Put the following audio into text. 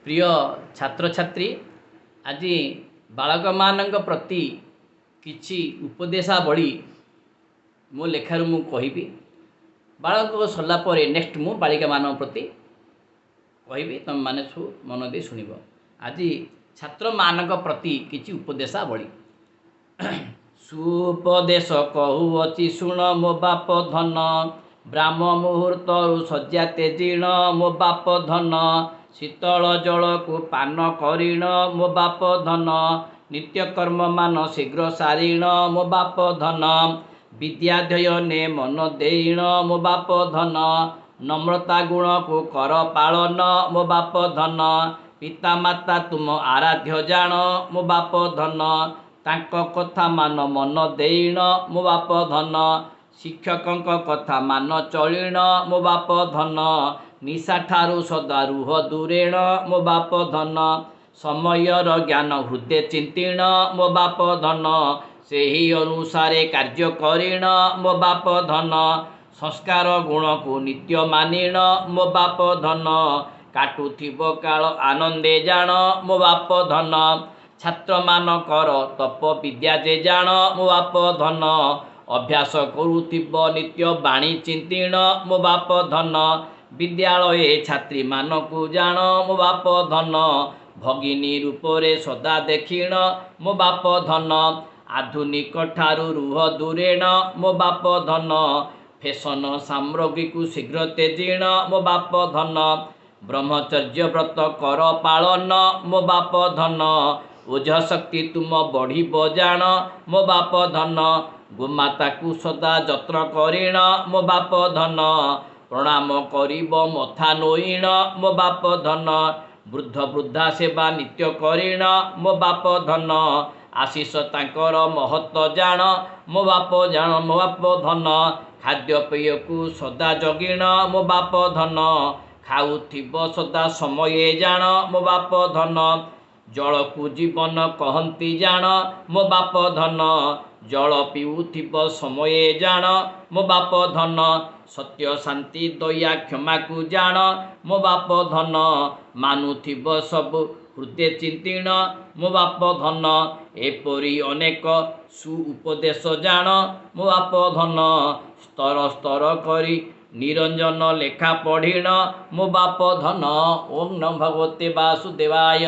प्रिय छात्र छात्री आज बालक मान प्रति किछि उपदेशावली मो लेखार मु कहि बालक सरला पर नेक्स्ट मु बालिका मान प्रति कहि तुम माने मन दे शुणव। आज छात्र मान प्रति किछि उपदेशावली सुपदेश कहूअछि शुण मो बाप धन ब्राह्म मुहूर्त सज्जा तेजीण मो बाप धन शीतल जल को पान करीण मो बाप धन नित्यकर्म मान शीघ्र सारीण मो बाप धन विद्याध्ययने मन देण मो बाप धन नम्रता गुण को कर पालन मो बाप धन पिता माता तुम आराध्य जान मो बाप धन तांक कथा मान मन देण मो बाप धन शिक्षक कथा मान चलीण मो बाप धन निशा ठारू सदा रुह दूरेण मो बाप धन समयर ज्ञान हृदय चिंतीण मो बाप धन से ही अनुसारे कार्य करीण मो बाप धन संस्कार गुण को नित्य मानिण मो बाप धन काटुथिब काल आनंदे जान मो बाप धन छात्र मान कर तप विद्या जे जान मो बाप धन अभ्यास करुथिब नित्य बाणी चिंतीण मो बाप धन विद्यालय छात्री मान को जान मो बाप धन भगिनी रूपरे सदा देखिण मो बाप धन आधुनिक ठारू रुह दूरेण मो बाप धन फैशन सामग्री को शीघ्र तेजीण मो बाप धन ब्रह्मचर्य व्रत कर पालन मो बाप धन ओझ शक्ति तुम बढ़ी जान मो बाप धन गोमाता को सदा जत्र करीण मो बाप धन प्रणाम करिब मथा नोईण मो बाप धन वृद्ध वृद्धा सेवा नित्य करीण मो बाप धन आशीष तांकर महत्व जान मो बाप धन खाद्यपेय को सदा जगिण मो बाप धन खाऊथिब सदा समय जान मो बाप धन जल को जीवन कहती जान मो बाप धन जल पीऊथिब समय जान मो बाप धन सत्य शांति दया क्षमा को जान मो बाप धन मानुथिब सब हृदय चिंतीण मो बाप धन एपरी अनेक सु उपदेश जान मो बाप धन स्तर स्तर करी निरंजन लेखा पढ़ीण मो बाप धन। ओम नमो भगवते वासुदेवाय।